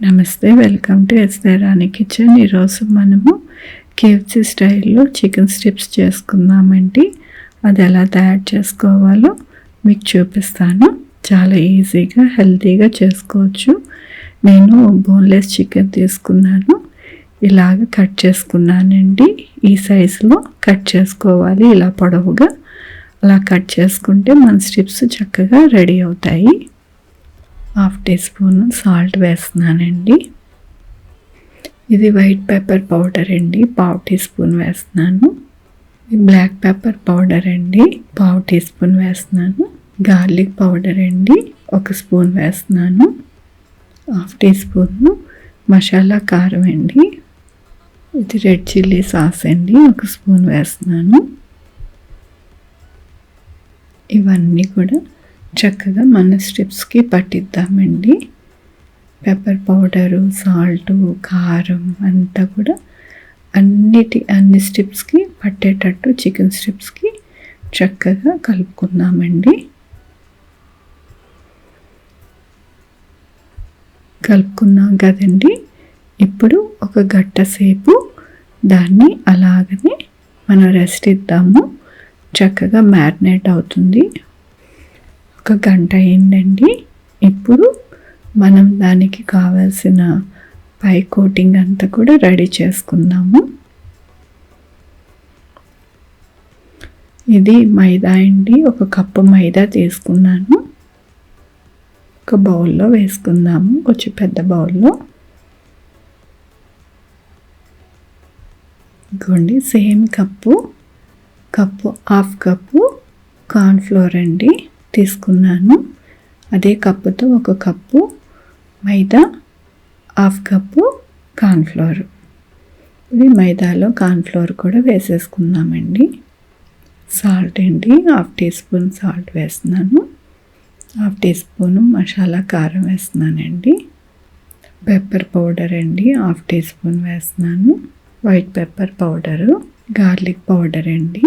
నమస్తే, welcome to S R Rani kitchen. ఈరోజు మనము కేఎఫ్సి స్టైల్లో చికెన్ స్ట్రిప్స్ చేసుకుందామండి. అది ఎలా తయారు చేసుకోవాలో మీకు చూపిస్తాను. చాలా ఈజీగా హెల్తీగా చేసుకోవచ్చు. నేను బోన్లెస్ చికెన్ తీసుకున్నాను, ఇలాగ కట్ చేసుకున్నానండి. ఈ సైజులో కట్ చేసుకోవాలి, ఇలా పొడవుగా. అలా కట్ చేసుకుంటే మన స్ట్రిప్స్ చక్కగా రెడీ అవుతాయి. 1/2 టీ స్పూన్ సాల్ట్ వేస్తున్నానండి. ఇది వైట్ పెప్పర్ పౌడర్ అండి, 1/2 టీ స్పూన్ వేస్తున్నాను. బ్లాక్ పెప్పర్ పౌడర్ అండి, 1/2 టీ స్పూన్ వేస్తున్నాను. గార్లిక్ పౌడర్ అండి, 1 స్పూన్ వేస్తున్నాను. 1/2 టీ స్పూన్ మసాలా కారం అండి. ఇది రెడ్ చిల్లీ సాస్ అండి, 1 స్పూన్ వేస్తున్నాను. ఇవన్నీ కూడా చక్కగా మన స్ట్రిప్స్కి పట్టిద్దామండి. పెప్పర్ పౌడరు, సాల్టు, కారం అంతా కూడా అన్ని స్ట్రిప్స్కి పట్టేటట్టు చికెన్ స్ట్రిప్స్కి చక్కగా కలుపుకుందామండి. కలుపుకున్నాం కదండి. ఇప్పుడు ఒక గంట సేపు దాన్ని అలాగనే మనం రెస్ట్ ఇద్దాము. చక్కగా మ్యారినేట్ అవుతుంది. 1 గంట అయిందండి. ఇప్పుడు మనం దానికి కావాల్సిన పై కోటింగ్ అంతా కూడా రెడీ చేసుకుందాము. ఇది మైదా అండి, 1 కప్పు మైదా తీసుకున్నాను. ఒక బౌల్లో వేసుకుందాము, కొంచెం పెద్ద బౌల్లో. ఇంకోండి, సేమ్ కప్పు 1/2 కప్పు కార్న్ఫ్లోర్ అండి తీసుకున్నాను. అదే కప్పుతో 1 కప్పు మైదా, 1/2 కప్పు కార్న్ఫ్లోర్. ఇది మైదాలో కార్న్ఫ్లోర్ కూడా వేసేసుకుందామండి. సాల్ట్ అండి, 1/2 టీ స్పూన్ సాల్ట్ వేస్తున్నాను. 1/2 టీ స్పూన్ మసాలా కారం వేస్తున్నానండి. పెప్పర్ పౌడర్ అండి, 1/2 టీ స్పూన్ వేస్తున్నాను. White pepper powder, garlic powder అండి,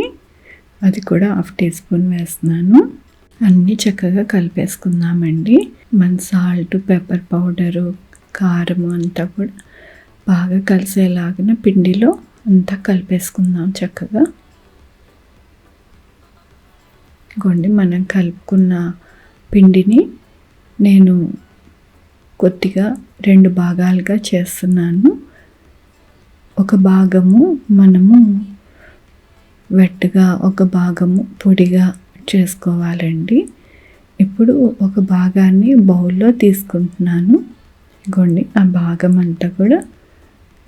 అది కూడా 1/2 టీ స్పూన్ వేస్తున్నాను. అన్నీ చక్కగా కలిపేసుకుందామండి. మన సాల్ట్, పెప్పర్ పౌడరు, కారము అంతా కూడా బాగా కలిసేలాగిన పిండిలో అంతా కలిపేసుకుందాం చక్కగా. ఇంకోండి, మనం కలుపుకున్న పిండిని నేను కొద్దిగా 2 భాగాలుగా చేస్తున్నాను. ఒక భాగము మనము వెట్టుగా, ఒక భాగము పొడిగా చేసుకోవాలండి. ఇప్పుడు ఒక భాగాన్ని బౌల్లో తీసుకుంటున్నాను. ఇంకోండి, ఆ భాగం అంతా కూడా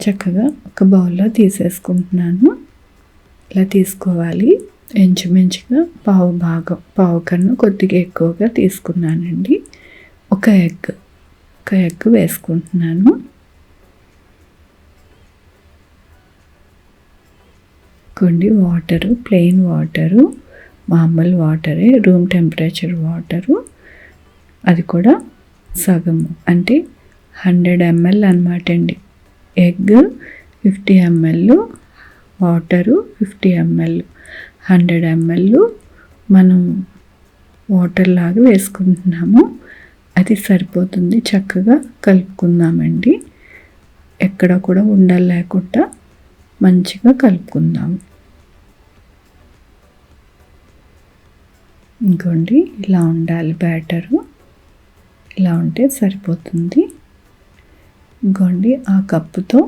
చక్కగా ఒక బౌల్లో తీసేసుకుంటున్నాను. ఇలా తీసుకోవాలి. ఇంచుమించుగా పావు కన్నా కొద్దిగా ఎక్కువగా తీసుకున్నానండి. ఒక ఎగ్ వేసుకుంటున్నాను. కొన్ని వాటరు, ప్లెయిన్ వాటరు, మామూలు వాటరే, రూమ్ టెంపరేచర్ వాటరు, అది కూడా సగము, అంటే 100 ml అన్నమాట అండి. Egg 50 ml, water 50 ml, 100 ml మనం వాటర్ లాగా వేసుకుంటున్నాము. అది సరిపోతుంది. చక్కగా కలుపుకుందామండి. ఎక్కడ కూడా ఉండలు లేకుండా మంచిగా కలుపుకుందాము. ఇంకోండి, ఇలా ఉండాలి బ్యాటరు. ఇలా ఉంటే సరిపోతుంది. ఇంకోండి, ఆ కప్పుతో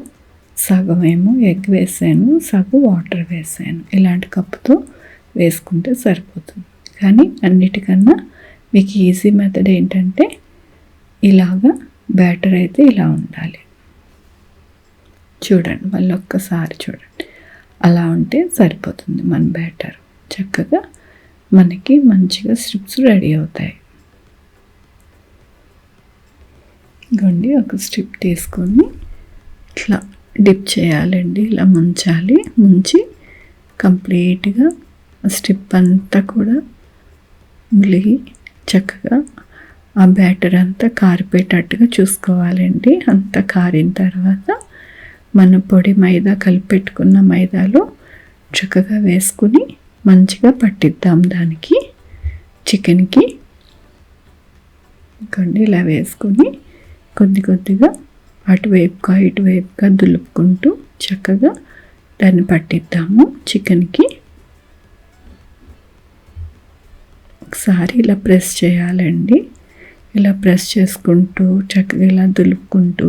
సగమేమో ఎగ్ వేసాను, సగం వాటర్ వేసాను. ఇలాంటి కప్పుతో వేసుకుంటే సరిపోతుంది. కానీ అన్నిటికన్నా మీకు ఈజీ మెథడ్ ఏంటంటే ఇలాగా బ్యాటర్ అయితే ఇలా ఉండాలి. చూడండి, మళ్ళీ ఒక్కసారి చూడండి. అలా ఉంటే సరిపోతుంది మన బ్యాటర్. చక్కగా మనకి మంచిగా స్ట్రిప్స్ రెడీ అవుతాయి. ఇంకోండి, ఒక స్ట్రిప్ తీసుకొని ఇట్లా డిప్ చేయాలండి. ఇలా ముంచాలి. ముంచి కంప్లీట్గా స్ట్రిప్ అంతా కూడా ములిగి చక్కగా ఆ బ్యాటర్ అంతా కారిపోయేటట్టుగా చూసుకోవాలండి. అంతా కారిన తర్వాత మన పొడి మైదా కలిపెట్టుకున్న మైదాలో చక్కగా వేసుకుని మంచిగా పట్టిద్దాం దానికి, చికెన్కి. ఇంకోండి, ఇలా వేసుకొని కొద్దిగా అటువైపుగా ఇటువైపుగా దులుపుకుంటూ చక్కగా దాన్ని పట్టిద్దాము చికెన్కి. ఒకసారి ఇలా ప్రెస్ చేయాలండి. ఇలా ప్రెస్ చేసుకుంటూ చక్కగా ఇలా దులుపుకుంటూ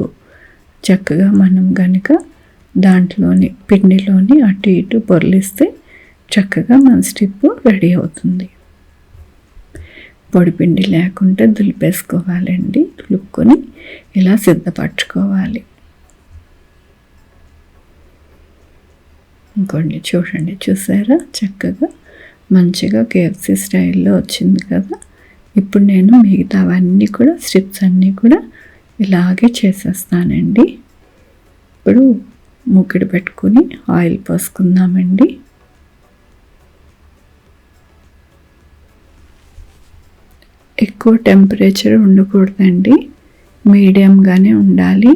చక్కగా మనం కనుక దాంట్లోని పిండిలోని అటు ఇటు పొరలిస్తే చక్కగా మన స్టిప్ రెడీ అవుతుంది. పొడిపిండి లేకుండా దులిపేసుకోవాలండి. దులుపుకొని ఇలా సిద్ధపరచుకోవాలి. ఇంకోండి చూడండి, చూసారా చక్కగా మంచిగా కేఎఫ్సీ స్టైల్లో వచ్చింది కదా. ఇప్పుడు నేను మిగతావన్నీ కూడా స్ట్రిప్స్ అన్నీ కూడా ఇలాగే చేసేస్తానండి. ఇప్పుడు మూకిడి పెట్టుకుని ఆయిల్ పోసుకుందామండి. ఎక్కువ టెంపరేచర్ ఉండకూడదండి, మీడియంగానే ఉండాలి.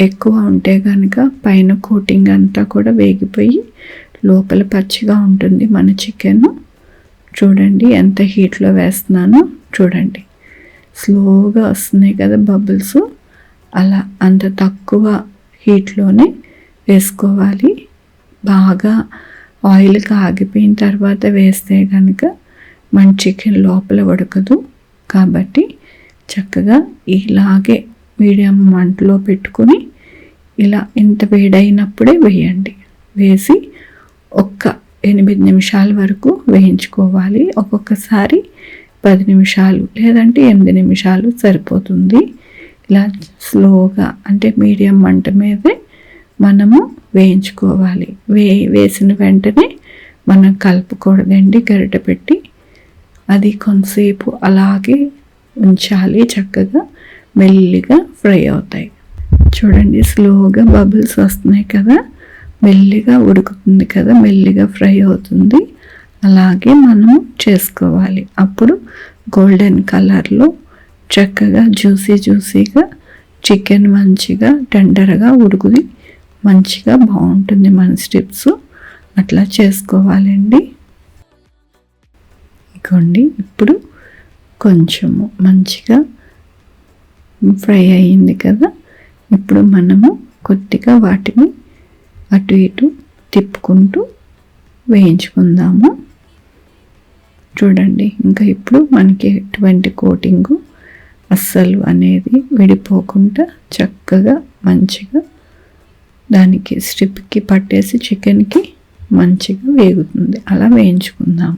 ఎక్కువ ఉంటే కనుక పైన కోటింగ్ అంతా కూడా వేగిపోయి లోపల పచ్చిగా ఉంటుంది మన చికెన్. చూడండి ఎంత హీట్లో వేస్తున్నానో చూడండి. స్లోగా వస్తున్నాయి కదా బబుల్స్. అలా అంత తక్కువ హీట్లోనే వేసుకోవాలి. బాగా ఆయిల్ కాగిపోయిన తర్వాత వేస్తే కనుక మన చికెన్ లోపల ఉడకదు. కాబట్టి చక్కగా ఇలాగే మీడియం మంటలో పెట్టుకొని ఇలా ఇంత వేడైనప్పుడే వేయండి. వేసి ఒక్క 8 నిమిషాల వరకు వేయించుకోవాలి. ఒక్కొక్కసారి 10 నిమిషాలు లేదంటే 8 నిమిషాలు సరిపోతుంది. ఇలా స్లోగా అంటే మీడియం మంట మీదే మనము వేయించుకోవాలి. వేసిన వెంటనే మనం కలుపుకూడదండి గరిట పెట్టి. అది కొంతసేపు అలాగే ఉంచాలి. చక్కగా మెల్లిగా ఫ్రై అవుతాయి. చూడండి స్లోగా బబుల్స్ వస్తున్నాయి కదా, మెల్లిగా ఉడుకుతుంది కదా, మెల్లిగా ఫ్రై అవుతుంది. అలాగే మనము చేసుకోవాలి. అప్పుడు గోల్డెన్ కలర్లో చక్కగా జ్యూసీగా చికెన్ మంచిగా టెండర్గా ఉడుకుది, మంచిగా బాగుంటుంది మన స్ట్రిప్స్. అట్లా చేసుకోవాలండి. ఇంకోండి ఇప్పుడు కొంచెము మంచిగా ఫ్రై అయ్యింది కదా. ఇప్పుడు మనము కొద్దిగా వాటిని అటు ఇటు తిప్పుకుంటూ వేయించుకుందాము. చూడండి ఇంకా ఇప్పుడు మనకి ఎటువంటి కోటింగు అస్సలు అనేది విడిపోకుండా చక్కగా మంచిగా దానికి స్ట్రిప్కి పట్టేసి చికెన్కి మంచిగా వేగుతుంది. అలా వేయించుకుందాం.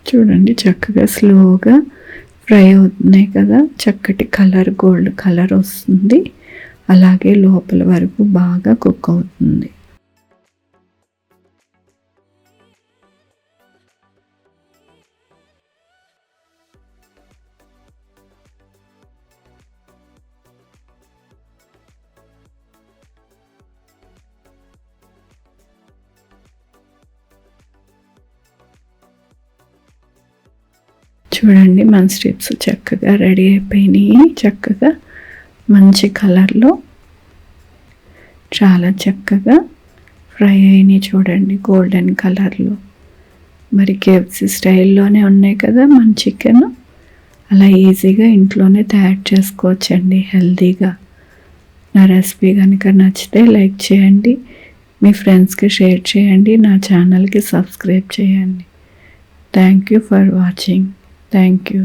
చూడండి చక్కగా స్లోగా ఫ్రై అవుతున్నాయి కదా, చక్కటి కలర్ గోల్డ్ కలర్ వస్తుంది. అలాగే లోపల వరకు బాగా కుక్ అవుతుంది. చూడండి మన స్ట్రిప్స్ చక్కగా రెడీ అయిపోయినాయి. చక్కగా మంచి కలర్లో చాలా చక్కగా ఫ్రై అయినాయి. చూడండి గోల్డెన్ కలర్లో. మరి కేఎఫ్సీ స్టైల్లోనే ఉన్నాయి కదా మన చికెన్. అలా ఈజీగా ఇంట్లోనే తయారు చేసుకోవచ్చండి హెల్తీగా. నా రెసిపీ కనుక నచ్చితే లైక్ చేయండి, మీ ఫ్రెండ్స్కి షేర్ చేయండి, నా ఛానల్కి సబ్స్క్రైబ్ చేయండి. Thank you for watching. Thank you.